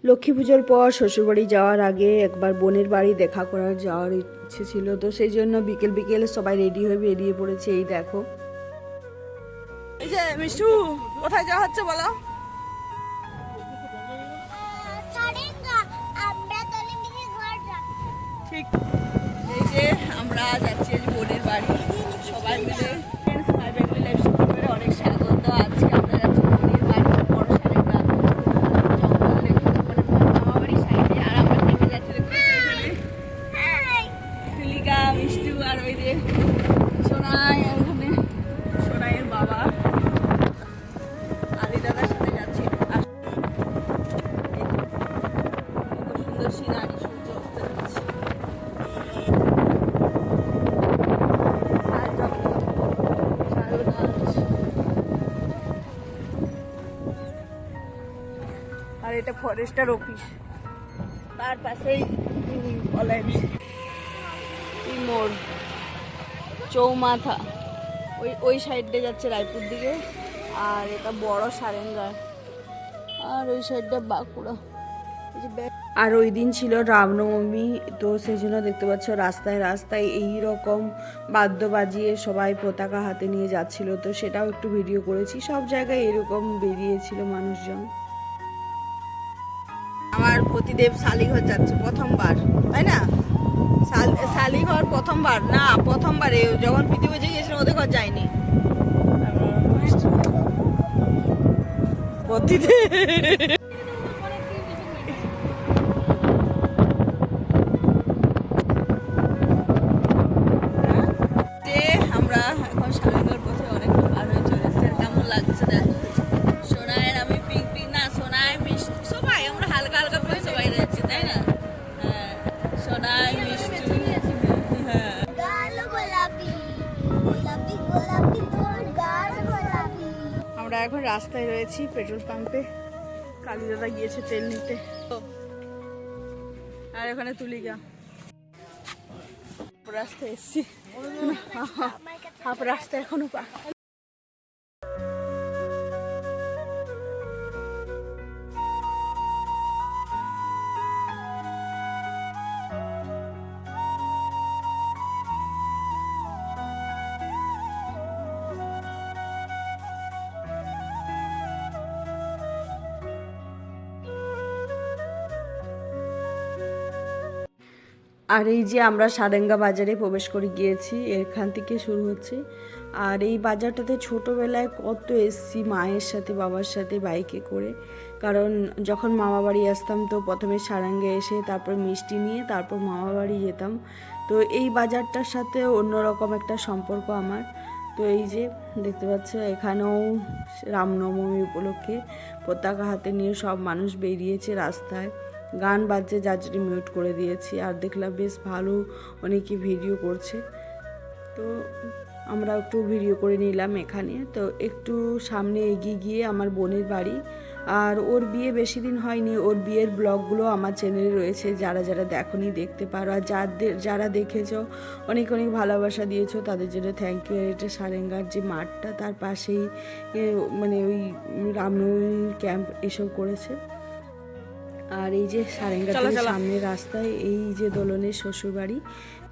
লক্ষ্মী পুজোর পর শ্বশুরবাড়ি যাওয়ার আগে একবার বোনের বাড়ি দেখা করার যাওয়ার ইচ্ছে ছিল, তো সেই জন্য বিকেল বিকেল সবাই রেডি হয়ে বেরিয়ে পড়েছে। এই দেখো, এই যে মিষ্টু, কোথায় যাওয়া হচ্ছে বলো? ঠিক, এই যে আমরা যাচ্ছি বোনের বাড়ি সবাই মিলে। অনেক স্বাগত। আজকে আমরা যাচ্ছি বোনের বাড়ি, বড় সারেঙ্গা জঙ্গল দেখতে, মানে মামা বাড়ির সাইডে। আর আমরা নেমে যাচ্ছি তুলিকা, মিষ্টু আর ওই যে সোনাই, ওখানে সোনাইয়ের বাবা আদি দাদার সাথে যাচ্ছি। সুন্দর সিনারি, সূর্য অস্ত যাচ্ছে। আর এটা ফরেস্টার অফিস, তার পাশেই কলেজ, মোড়, চৌমাথা, ওই সাইডে যাচ্ছে রায়পুর দিকে। আর এটা বড় সারেঙ্গা, আর ওই সাইডটা বাঁকুড়া। আর ওই দিন ছিল রামনবমী, তো সেই জন্য দেখতে পাচ্ছ রাস্তায় রাস্তায় এই রকম বাদ্য বাজিয়ে সবাই পতাকা হাতে নিয়ে যাচ্ছিল, তো সেটাও একটু ভিডিও করেছি। সব জায়গায় এরকম বেরিয়েছিল মানুষজন। আমার প্রতিদেব শালিঘর যাচ্ছে প্রথমবার, তাই না? শালিঘর প্রথমবার না, প্রথমবারে যখন পৃথিবী গিয়েছিলাম ওদের ঘর যায়নি। প্রতিদেব আমরা এখন রাস্তায় রয়েছি, পেট্রোল পাম্পে। কালী দাদা গিয়েছে তেল নিতে, আর এখানে তুলিকা। রাস্তায় এসছি, রাস্তা এখনো আর এই যে আমরা সারেঙ্গা বাজারে প্রবেশ করে গিয়েছি, এখান থেকে শুরু হচ্ছে। আর এই বাজারটাতে ছোটোবেলায় কত এসছি মায়ের সাথে বাবার সাথে বাইকে করে, কারণ যখন মামা বাড়ি আসতাম তো প্রথমে সারেঙ্গা এসে তারপর মিষ্টি নিয়ে তারপর মামা বাড়ি যেতাম। তো এই বাজারটার সাথে অন্যরকম একটা সম্পর্ক আমার। তো এই যে দেখতে পাচ্ছ, এখানেও রামনবমী উপলক্ষে পতাকা হাতে নিয়ে সব মানুষ বেরিয়েছে রাস্তায়। গান বাজছে, যার জন্য মিউট করে দিয়েছি। আর দেখলাম বেশ ভালো অনেকে ভিডিও করছে, তো আমরা একটু ভিডিও করে নিলাম এখানে। তো একটু সামনে এগিয়ে গিয়ে আমার বোনের বাড়ি, আর ওর বিয়ে বেশি দিন হয়নি। ওর বিয়ের ব্লগগুলো আমার চ্যানেলে রয়েছে, যারা যারা দেখোনি দেখতে পারো। আর যারা দেখেছো অনেক অনেক ভালোবাসা দিয়েছো, তাদের জন্য থ্যাংক ইউ। আর এটা সারেঙ্গার যে মাঠটা, তার পাশেই মানে ওই রামনবমী ক্যাম্প এসব করেছে। আর এই যে সারেঙ্গা থেকে সামনের রাস্তায় এই যে দোলনের শ্বশুরবাড়ি,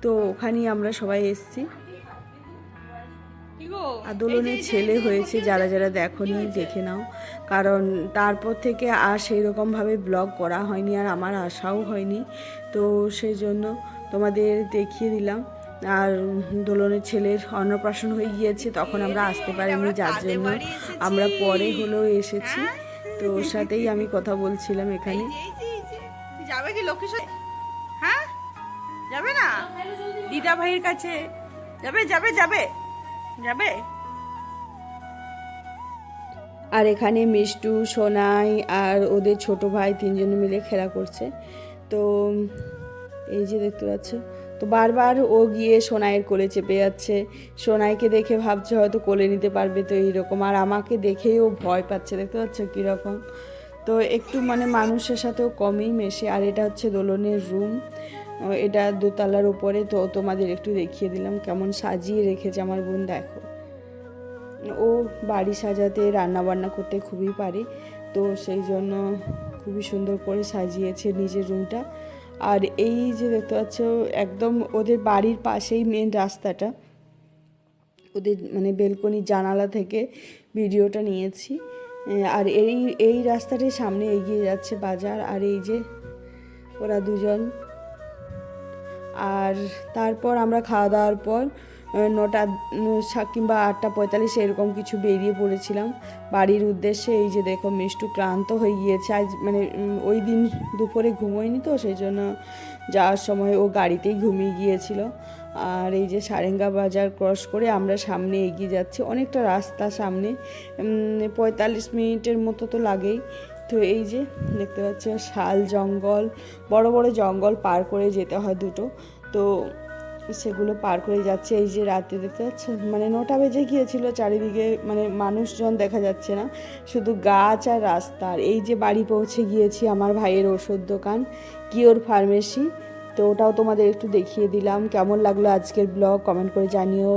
তো ওখানেই আমরা সবাই এসছি। আর দোলনের ছেলে হয়েছে, যারা যারা দেখোনি দেখে নাও, কারণ তারপর থেকে আর সেই রকমভাবে ব্লগ করা হয়নি, আর আমার আশাও হয়নি। তো সেই জন্য তোমাদের দেখিয়ে দিলাম। আর দোলনের ছেলের অন্নপ্রাশন হয়ে গিয়েছে, তখন আমরা আসতে পারিনি, যার জন্য আমরা পরে হলেও এসেছি। তো ওর সাথেই আমি কথা বলছিলাম এখানে। যাবে কি লক্ষ্মী? হ্যাঁ যাবে না, দিদা ভাইয়ের কাছে যাবে যাবে যাবে যাবে। আর এখানে মিষ্টু, সোনাই আর ওদের ছোট ভাই তিনজনে মিলে খেলা করছে। তো এই যে দেখতে পাচ্ছ, তো বারবার ও গিয়ে সোনাইয়ের কোলে চেপে যাচ্ছে। সোনাইকে দেখে ভাবছে হয়তো কোলে নিতে পারবে, তো এইরকম। আর আমাকে দেখেই ও ভয় পাচ্ছে, দেখতে পাচ্ছ কীরকম। তো একটু মানে মানুষের সাথেও কমই মেশে। আর এটা হচ্ছে দোলনের রুম, এটা দোতলার উপরে। তো তোমাদের একটু দেখিয়ে দিলাম কেমন সাজিয়ে রেখেছে আমার বোন। দেখো, ও বাড়ি সাজাতে রান্না বান্না করতে খুবই পারে, তো সেই জন্য খুবই সুন্দর করে সাজিয়েছে নিজের রুমটা। আর এই যে দেখতে পাচ্ছ একদম ওদের বাড়ির পাশেই মেন রাস্তাটা, ওদের মানে বেলকনির জানালা থেকে ভিডিওটা নিয়েছি। আর এই রাস্তাটির সামনে এগিয়ে যাচ্ছে বাজার। আর এই যে ওরা দুজন। আর তারপর আমরা খাওয়া দাওয়ার পর 9টা কিংবা 8:45 এরকম কিছু বেরিয়ে পড়েছিলাম বাড়ির উদ্দেশ্যে। এই যে দেখো মিষ্টু ক্লান্ত হয়ে গিয়েছে আজ, মানে ওই দিন দুপুরে ঘুমোয়নি তো, সেই জন্য যাওয়ার সময় ও গাড়িতেই ঘুমিয়ে গিয়েছিল। আর এই যে সারেঙ্গা বাজার ক্রস করে আমরা সামনে এগিয়ে যাচ্ছি, অনেকটা রাস্তা সামনে, 45 মিনিটের মতো তো লাগেই। তো এই যে দেখতে পাচ্ছ শাল জঙ্গল, বড় বড় জঙ্গল পার করে যেতে হয় দুটো, তো সেগুলো পার করে যাচ্ছে। এই যে রাতে দেখতে পাচ্ছ মানে 9টা বেজে গিয়েছিল, চারিদিকে মানে মানুষজন দেখা যাচ্ছে না, শুধু গাছ আর রাস্তা। আর এই যে বাড়ি পৌঁছে গিয়েছি আমার ভাইয়ের ওষুধ দোকান কিওর ফার্মেসি, তো ওটাও তোমাদের একটু দেখিয়ে দিলাম। কেমন লাগলো আজকের ব্লগ কমেন্ট করে জানিও।